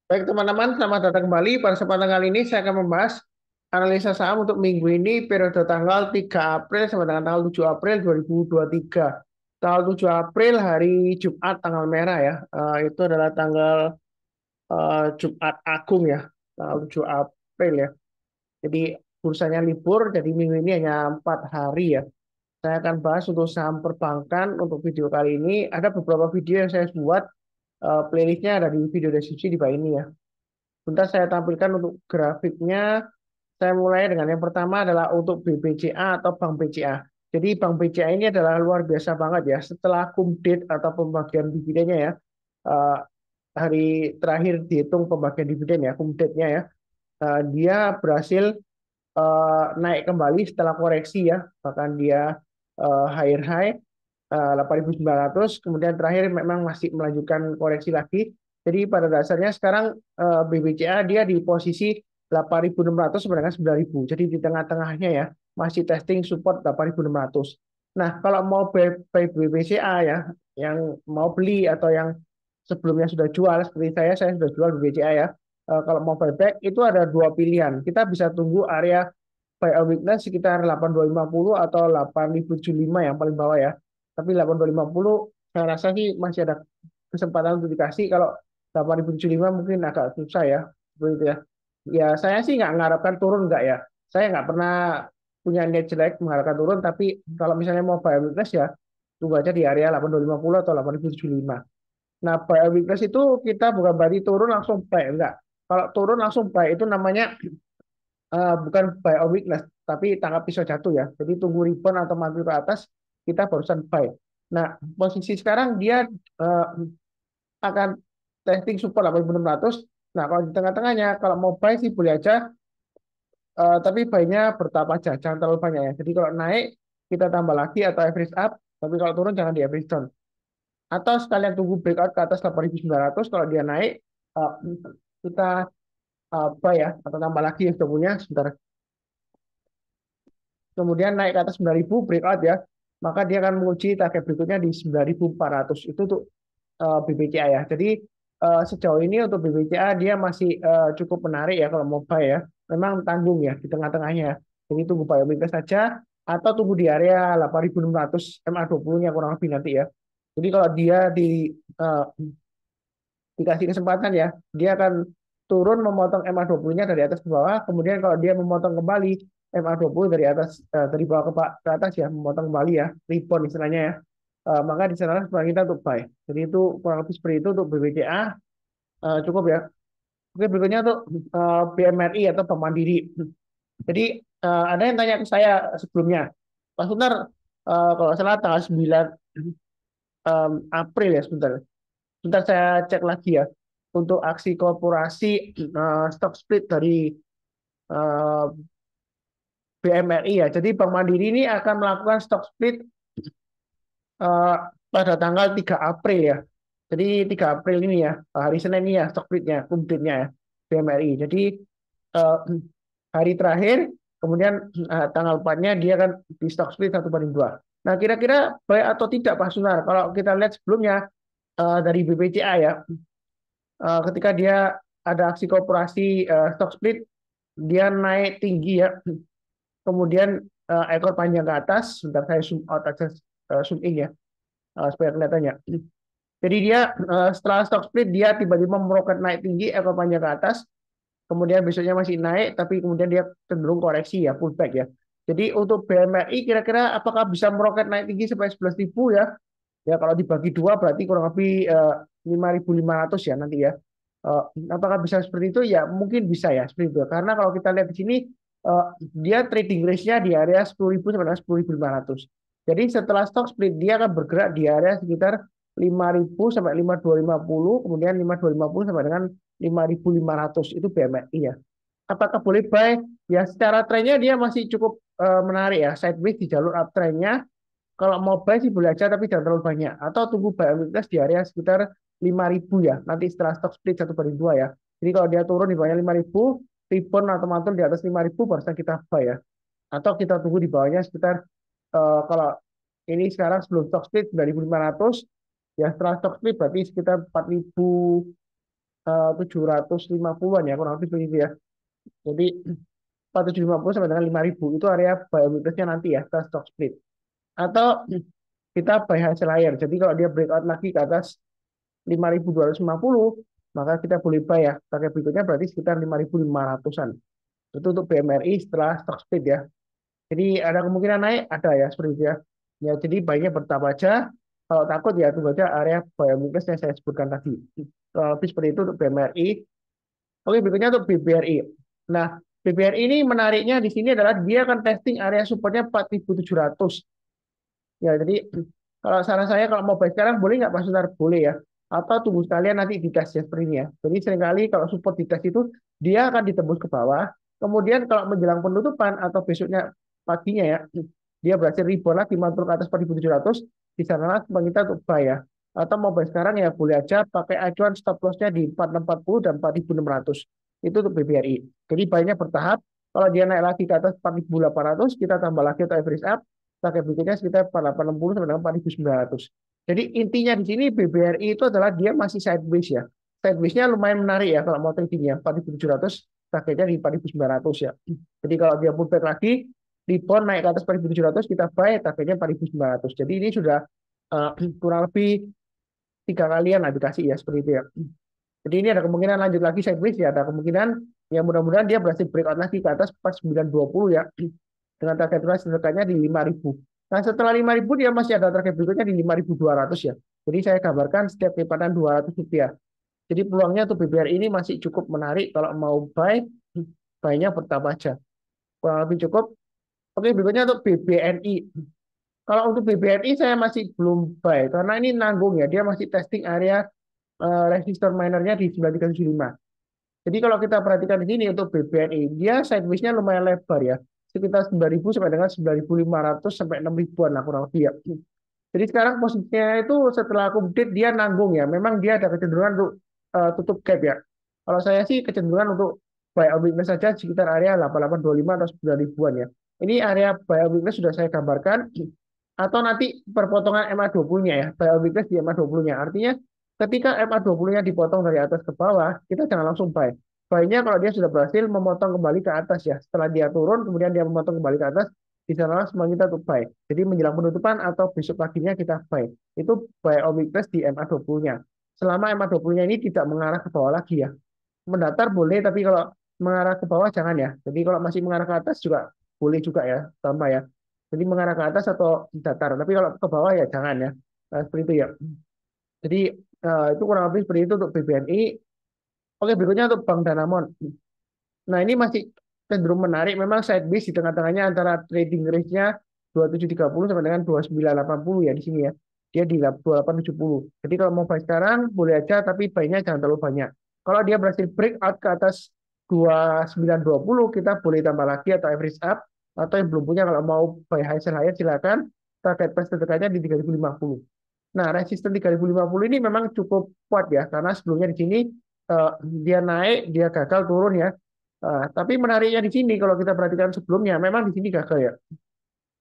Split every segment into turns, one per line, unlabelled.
Baik teman-teman, selamat datang kembali. Pada kesempatan kali ini saya akan membahas analisa saham untuk minggu ini periode tanggal 3 April sampai dengan tanggal 7 April 2023. Tanggal 7 April hari Jumat tanggal merah ya. Itu adalah tanggal Jumat Agung ya. Tanggal 7 April ya. Jadi bursanya libur, jadi minggu ini hanya 4 hari ya. Saya akan bahas untuk saham perbankan untuk video kali ini. Ada beberapa video yang saya buat, playlistnya ada di video deskripsi di bawah ini ya. Bentar saya tampilkan untuk grafiknya. Saya mulai dengan yang pertama adalah untuk BBCA atau Bank BCA. Jadi Bank BCA ini adalah luar biasa banget ya. Setelah cum date atau pembagian dividennya ya, eh, hari terakhir dihitung pembagian dividen ya, cum date-nya ya, dia berhasil naik kembali setelah koreksi ya. Bahkan dia higher high 8.900, kemudian terakhir memang masih melanjutkan koreksi lagi. Jadi pada dasarnya sekarang BBCA dia di posisi 8.600 sampai dengan 9.000. Jadi di tengah-tengahnya ya, masih testing support 8.600. Nah, kalau mau buy BBCA ya, yang mau beli atau yang sebelumnya sudah jual seperti saya sudah jual BBCA ya. Kalau mau buyback itu ada dua pilihan. Kita bisa tunggu area buy a weakness sekitar 8.250 atau 8.075 yang paling bawah ya. Tapi 8.250 saya rasa sih masih ada kesempatan untuk dikasih. Kalau 8.075 mungkin agak susah ya. Seperti itu ya. Ya saya sih nggak mengharapkan turun nggak ya. Saya nggak pernah punya niat jelek mengharapkan turun. Tapi kalau misalnya mau buy weakness ya tunggu aja di area 8.250 atau 8.075. Nah buy weakness itu kita bukan berarti turun langsung buy. Enggak. Kalau turun langsung buy itu namanya bukan buy on weakness, tapi tangkap pisau jatuh ya. Jadi tunggu rebound atau mantul ke atas, kita barusan buy. Nah, posisi sekarang dia akan testing support 8.600. Nah, kalau di tengah-tengahnya, kalau mau buy sih boleh aja, tapi buy-nya bertahap aja, jangan terlalu banyak ya. Jadi kalau naik, kita tambah lagi atau average up, tapi kalau turun jangan di average down. Atau sekalian tunggu breakout ke atas 8.900, kalau dia naik, uh, kita buy ya, atau tambah lagi yang sudah punya, sebentar. Kemudian naik ke atas 9.000 breakout ya, maka dia akan menguji target berikutnya di 9.400. Itu untuk BBCA ya. Jadi sejauh ini untuk BBCA dia masih cukup menarik ya kalau mau buy ya. Memang tanggung ya di tengah-tengahnya. Jadi tunggu buy weakness saja atau tunggu di area 8.600 MA20-nya kurang lebih nanti ya. Jadi kalau dia eh, dikasih kesempatan ya, dia akan turun memotong MA20-nya dari atas ke bawah, kemudian kalau dia memotong kembali MA20 dari atas dari bawah ke atas ya, memotong kembali ya, rebound istilahnya ya. Maka di sana sebenarnya kita untuk buy. Jadi itu kurang lebih seperti itu untuk BBCA. Cukup ya. Oke, berikutnya untuk BMRI atau Bank Mandiri. Jadi ada yang tanya ke saya sebelumnya, Pak Sunar, kalau nggak salah tanggal 9 April ya, sebentar. Sebentar saya cek lagi ya. Untuk aksi korporasi stock split dari eh, BMRI ya. Jadi Bank Mandiri ini akan melakukan stock split eh, pada tanggal 3 April ya. Jadi 3 April ini ya, hari Senin ini ya stock splitnya, update-nya ya BMRI. Jadi eh, hari terakhir, kemudian tanggal 4-nya dia akan di stock split 1/2. Nah kira-kira baik atau tidak Pak Sunar? Kalau kita lihat sebelumnya dari BPCA ya, ketika dia ada aksi korporasi stock split, dia naik tinggi ya, kemudian ekor panjang ke atas, sebentar saya zoom out aja, zoom in ya, supaya kelihatannya. Jadi dia setelah stock split, dia tiba-tiba meroket naik tinggi, ekor panjang ke atas, kemudian besoknya masih naik, tapi kemudian dia cenderung koreksi ya, pullback ya. Jadi untuk BMRI kira-kira apakah bisa meroket naik tinggi sampai 11.000 ya? Ya kalau dibagi dua berarti kurang lebih 5.500 ya nanti ya. Eh, apakah bisa seperti itu? Ya mungkin bisa ya seperti itu. Karena kalau kita lihat di sini dia trading range-nya di area 10.000 sampai dengan 10.500. Jadi setelah stock split dia akan bergerak di area sekitar 5.000 sampai 5.250, kemudian 5.250 sampai dengan 5.500 itu BMRI ya. Apakah boleh buy? Ya secara trennya dia masih cukup menarik ya, sideways di jalur uptrendnya. Kalau mau buy sih boleh aja tapi jangan terlalu banyak. Atau tunggu buy weakness di area sekitar 5.000 ya. Nanti setelah stock split 1/2 ya. Jadi kalau dia turun di bawahnya 5.000, rebound atau mantul di atas 5.000 baru kita buy ya. Atau kita tunggu di bawahnya sekitar kalau ini sekarang sebelum stock split 9.500 ya, setelah stock split berarti sekitar 4.000 750-an ya kurang lebih begitu ya. Jadi 4.750 sampai dengan 5.000 itu area buy weakness-nya nanti ya ke stock split. Atau kita buy high layer. Jadi kalau dia breakout lagi ke atas 5.250 maka kita boleh buy ya. Target berikutnya berarti sekitar 5.500-an. Itu untuk BMRI setelah stock split ya. Jadi ada kemungkinan naik, ada ya seperti itu ya. Ya, jadi baiknya bertahap aja. Kalau takut ya tunggu aja area buy weakness yang saya sebutkan tadi. Lebih seperti itu untuk BMRI. Oke, berikutnya untuk BBRI. Nah, BBRI ini menariknya di sini adalah dia akan testing area supportnya 4.700. Ya, jadi kalau saran saya kalau mau buy sekarang boleh nggak Pak Sunar? Boleh ya. Atau tunggu sekalian nanti di tes ya seperti ini ya. Jadi seringkali kalau support di tes itu dia akan ditembus ke bawah. Kemudian kalau menjelang penutupan atau besoknya paginya ya, dia berhasil rebound lagi mantul ke atas 4.700, di sana kita untuk buy ya. Atau mau buy sekarang ya boleh aja pakai acuan stop loss-nya di 4.640 dan 4.600. Itu untuk BBRI. Jadi buy-nya bertahap. Kalau dia naik lagi ke atas 4.800, kita tambah lagi atau average up target berikutnya sekitar 4.860 sampai dengan 4.900. Jadi intinya di sini BBRI itu adalah dia masih sideways ya. Sideways-nya lumayan menarik ya kalau mau tradingnya 4.700 targetnya di 4.900 ya. Jadi kalau dia pullback lagi rebound naik ke atas 4.700 kita buy targetnya 4.900. Jadi ini sudah kurang lebih 3 kalian lah dikasih ya seperti itu ya. Jadi ini ada kemungkinan lanjut lagi sideways ya, ada kemungkinan yang mudah-mudahan dia berhasil breakout lagi ke atas 4920 ya dengan target price dekatnya di 5.000. Nah, setelah 5.000 dia masih ada target berikutnya di 5.200 ya. Jadi saya gambarkan setiap lipatan 200 rupiah. Jadi peluangnya untuk BBR ini masih cukup menarik kalau mau buy, buy-nya bertahap aja. Kurang lebih cukup. Oke, berikutnya untuk BBNI. Kalau untuk BBNI saya masih belum buy karena ini nanggung ya. Dia masih testing area resistor minernya di 9375. Jadi kalau kita perhatikan di sini untuk BBNI, dia sideways-nya lumayan lebar ya. Sekitar 9.000 sampai dengan 9.500 sampai 6.000-an lah kurang lebih ya. Jadi sekarang posisinya itu setelah aku update dia nanggung ya. Memang dia ada kecenderungan untuk tutup gap ya. Kalau saya sih kecenderungan untuk buy on weakness saja sekitar area 8825 atau 9.000-an ya. Ini area buy on weakness sudah saya gambarkan. Atau nanti perpotongan MA20-nya ya. Buy on weakness di MA20-nya. Artinya ketika MA20-nya dipotong dari atas ke bawah, kita jangan langsung buy. Buy-nya kalau dia sudah berhasil memotong kembali ke atas ya. Setelah dia turun, kemudian dia memotong kembali ke atas, di sana semua kita untuk buy. Jadi menjelang penutupan atau besok paginya kita buy. Itu buy on weakness di MA20-nya. Selama MA20-nya ini tidak mengarah ke bawah lagi ya. Mendatar boleh, tapi kalau mengarah ke bawah jangan ya. Jadi kalau masih mengarah ke atas juga boleh juga ya, tambah ya. Jadi mengarah ke atas atau datar. Tapi kalau ke bawah ya jangan ya. Nah, seperti itu ya. Jadi itu kurang lebih seperti itu untuk BBNI. Oke, berikutnya untuk Bank Danamon. Nah, ini masih cenderung menarik. Memang sideways di tengah-tengahnya antara trading range-nya 2730 sampai dengan 2980 ya di sini ya. Dia di 2870. Jadi kalau mau buy sekarang boleh aja, tapi buy-nya jangan terlalu banyak. Kalau dia berhasil breakout ke atas 2920, kita boleh tambah lagi atau average up. Atau yang belum punya kalau mau buy high sell higher silakan. Target price terdekatnya di 3050. Nah, resisten 3050 ini memang cukup kuat ya, karena sebelumnya di sini dia naik, dia gagal turun ya. Tapi menariknya di sini kalau kita perhatikan sebelumnya, memang di sini gagal ya.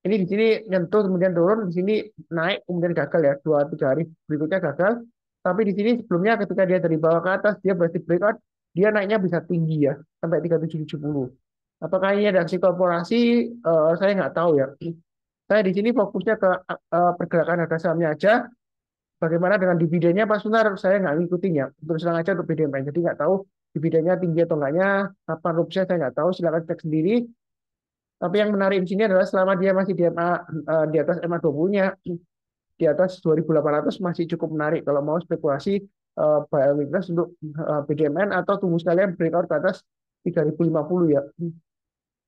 Ini di sini nyentuh kemudian turun, di sini naik kemudian gagal ya. 2-3 hari berikutnya gagal. Tapi di sini sebelumnya ketika dia dari bawah ke atas, dia berhasil breakout, dia naiknya bisa tinggi ya, sampai 3770. Apakah ini ada aksi korporasi? Saya nggak tahu ya. Saya di sini fokusnya ke pergerakan harga sahamnya aja. Bagaimana dengan dividennya Pak Sunar? Saya nggak ngikutin ya. Terus terang aja untuk BDMN. Jadi nggak tahu dividennya tinggi atau enggaknya. Kapan rupiah saya nggak tahu. Silakan cek sendiri. Tapi yang menarik di sini adalah selama dia masih di di atas MA20-nya, di atas 2.800 masih cukup menarik. Kalau mau spekulasi buy weakness untuk BDMN atau tunggu sekalian breakout ke atas 3.050 ya.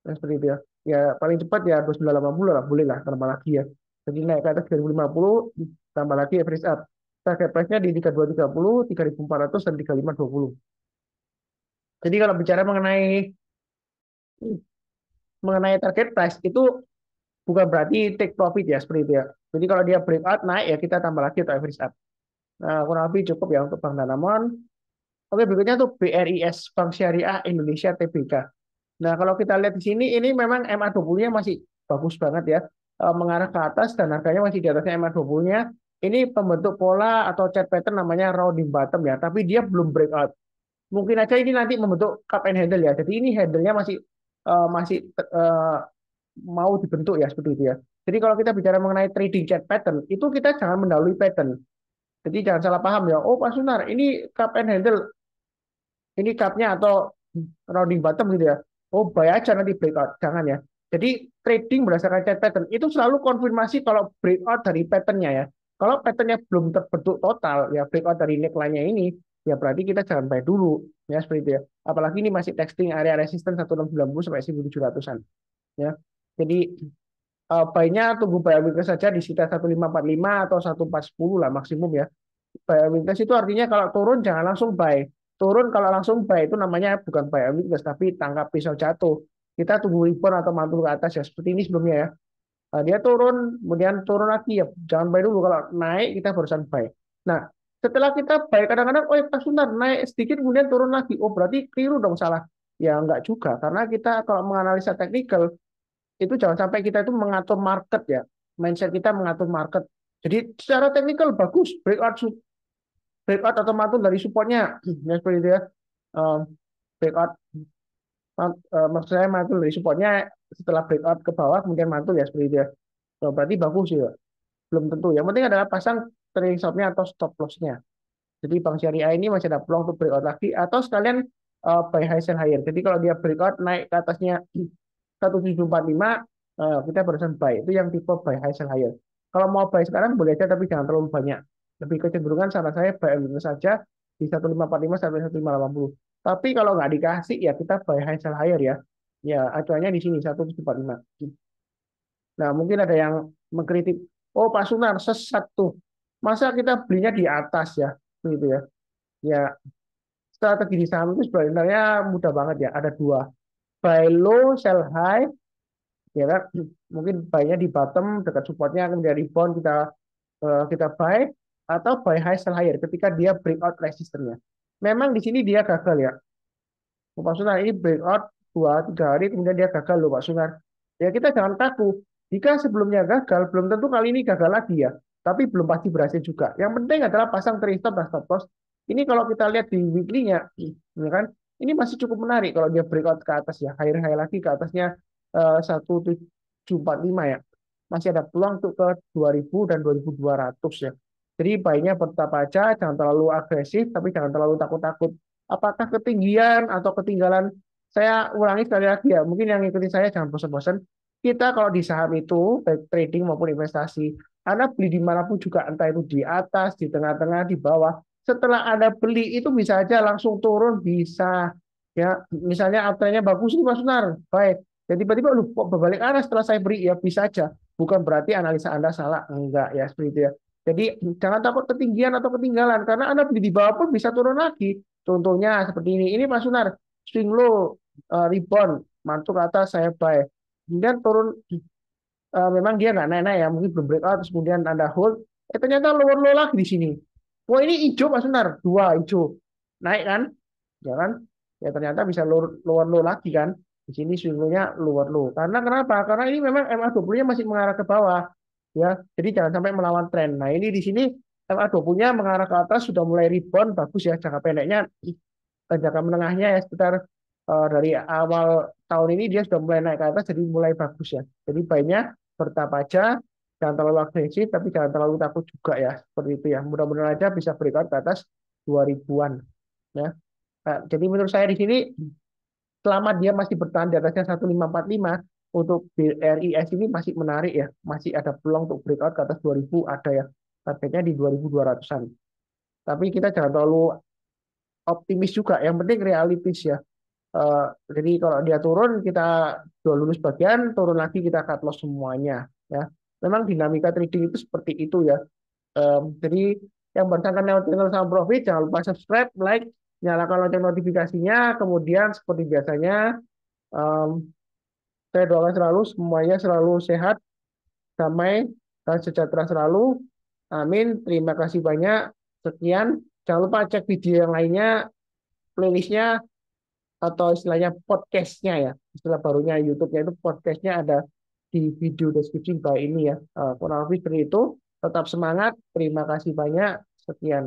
Nah, seperti itu ya. Ya paling cepat ya 2980 lah, boleh lah tambah lagi ya. Jadi naik ke atas 3.050 tambah lagi average up. Target price-nya di 3230, 3.400 dan 3520. Jadi kalau bicara mengenai target price itu bukan berarti take profit ya seperti itu ya. Jadi kalau dia breakout naik ya kita tambah lagi atau average up. Nah, kurang lebih cukup ya untuk Bank Danamon. Oke, berikutnya tuh BRIS Bank Syariah Indonesia Tbk. Nah, kalau kita lihat di sini, ini memang MA20-nya masih bagus banget ya. Mengarah ke atas dan harganya masih di atasnya MA20-nya. Ini pembentuk pola atau chart pattern namanya rounding bottom ya, tapi dia belum breakout. mungkin aja ini nanti membentuk cup and handle ya. Jadi ini handle-nya masih mau dibentuk ya seperti itu ya. Jadi kalau kita bicara mengenai trading chart pattern, itu kita jangan mendahului pattern. Jadi jangan salah paham ya. Oh Pak Sunar, ini cup and handle, ini cupnya atau rounding bottom gitu ya. Oh buy aja nanti breakout, jangan ya. Jadi trading berdasarkan chart pattern itu selalu konfirmasi kalau breakout dari patternnya ya. Kalau patternnya belum terbentuk total ya breakout dari neckline-nya ini, ya berarti kita jangan buy dulu ya seperti itu ya. Apalagi ini masih testing area resistance 1690 sampai 1700-an ya. Jadi buy-nya tunggu buy weakness saja di sekitar 1545 atau 1410 lah maksimum ya. Buy weakness itu artinya kalau turun jangan langsung buy. Turun kalau langsung buy itu namanya bukan buy weakness tapi tangkap pisau jatuh. Kita tunggu rebound atau mantul ke atas ya seperti ini sebelumnya ya. Dia turun, kemudian turun lagi ya. Jangan buy dulu kalau naik kita barusan buy. Nah, setelah kita buy kadang-kadang oh ya Pak Suntar naik sedikit kemudian turun lagi. Oh berarti keliru dong salah. Ya enggak juga karena kita kalau menganalisa teknikal itu jangan sampai kita itu mengatur market ya. Mindset kita mengatur market. Jadi secara teknikal bagus breakout atau mantul dari supportnya ya seperti itu ya. Um, breakout maksud saya mantul dari supportnya setelah breakout ke bawah kemudian mantul ya seperti itu ya. So, berarti bagus ya. Belum tentu. Yang penting adalah pasang trailing stop-nya atau stop loss-nya. Jadi Bank Syariah ini masih ada peluang untuk breakout lagi atau sekalian buy high sell higher. Jadi kalau dia breakout naik ke atasnya 1745 kita barusan buy. Itu yang tipe buy high sell higher. Kalau mau buy sekarang boleh aja tapi jangan terlalu banyak. Lebih kecenderungan saran saya buy ambil saja di 1545 sampai 1580. Tapi kalau nggak dikasih ya kita buy high sell higher ya. Ya acuannya di sini 1745. Nah, mungkin ada yang mengkritik, oh Pak Sunar sesat tuh. Masa kita belinya di atas ya, gitu ya. Ya, strategi di saham itu sebenarnya mudah banget ya. Ada dua, buy low, sell high, ya kan? Mungkin buy-nya di bottom dekat supportnya, kemudian rebound kita buy atau buy high, sell higher ketika dia breakout resistance-nya. Memang di sini dia gagal ya. Pak Sunar ini breakout 2-3 hari kemudian dia gagal loh Pak Sunar. Ya kita jangan kaku. Jika sebelumnya gagal, belum tentu kali ini gagal lagi ya. Tapi belum pasti berhasil juga. Yang penting adalah pasang trade stop dan stop loss. Ini kalau kita lihat di weekly-nya, ya kan? Ini masih cukup menarik kalau dia breakout ke atas ya, higher high lagi ke atasnya 1745 ya. Masih ada peluang untuk ke 2000 dan 2200 ya. Jadi baiknya tetap aja, jangan terlalu agresif, tapi jangan terlalu takut-takut apakah ketinggian atau ketinggalan. Saya ulangi sekali lagi ya, mungkin yang ikutin saya jangan bosan-bosan. Kita kalau di saham itu, baik trading maupun investasi, Anda beli dimanapun juga, entah itu di atas, di tengah-tengah, di bawah. Setelah Anda beli itu bisa aja langsung turun, bisa. Ya, misalnya uptrendnya bagus nih Mas Sunar, baik. Jadi tiba-tiba lu kok berbalik arah setelah saya beri, ya bisa aja. Bukan berarti analisa Anda salah, enggak ya seperti itu ya. Jadi jangan takut ketinggian atau ketinggalan, karena Anda beli di bawah pun bisa turun lagi. Contohnya seperti ini. Ini Mas Sunar, swing low, rebound, mantul ke atas, saya buy. Kemudian turun, memang dia nggak naik-naik ya, mungkin belum breakout, terus kemudian Anda hold. Ternyata lower low lagi di sini. Wah ini hijau Mas Sunar, dua hijau. Naik kan? Ya kan? Ya ternyata bisa lower low lagi kan. Di sini swing low-nya lower low. Karena kenapa? Karena ini memang MA20-nya masih mengarah ke bawah. Ya, jadi jangan sampai melawan tren. Nah ini di sini MA20-nya mengarah ke atas sudah mulai rebound, bagus ya jangka pendeknya. Jangka menengahnya ya sekitar dari awal tahun ini dia sudah mulai naik ke atas jadi mulai bagus ya. Jadi baiknya bertahap aja, jangan terlalu agresif tapi jangan terlalu takut juga ya. Seperti itu ya. Mudah-mudahan aja bisa breakout ke atas 2000-an ya. Nah, jadi menurut saya di sini selama dia masih bertahan di atasnya 1545 untuk BRIS ini masih menarik ya. Masih ada peluang untuk breakout ke atas 2000 ada ya. Targetnya di 2200-an. Tapi kita jangan terlalu optimis juga. Yang penting realistis ya. Jadi kalau dia turun kita jual dulu sebagian, turun lagi kita cut loss semuanya ya. Memang dinamika trading itu seperti itu ya. Jadi yang bersangkutan lewat channel sama profit jangan lupa subscribe, like, nyalakan lonceng notifikasinya. Kemudian seperti biasanya um, saya doakan selalu semuanya selalu sehat, damai, dan sejahtera selalu. Amin. Terima kasih banyak. Sekian. Jangan lupa cek video yang lainnya, playlistnya atau istilahnya podcastnya ya, istilah barunya YouTube-nya itu podcastnya ada di video deskripsi bawah ini ya. Kurang lebih seperti itu. Tetap semangat. Terima kasih banyak. Sekian.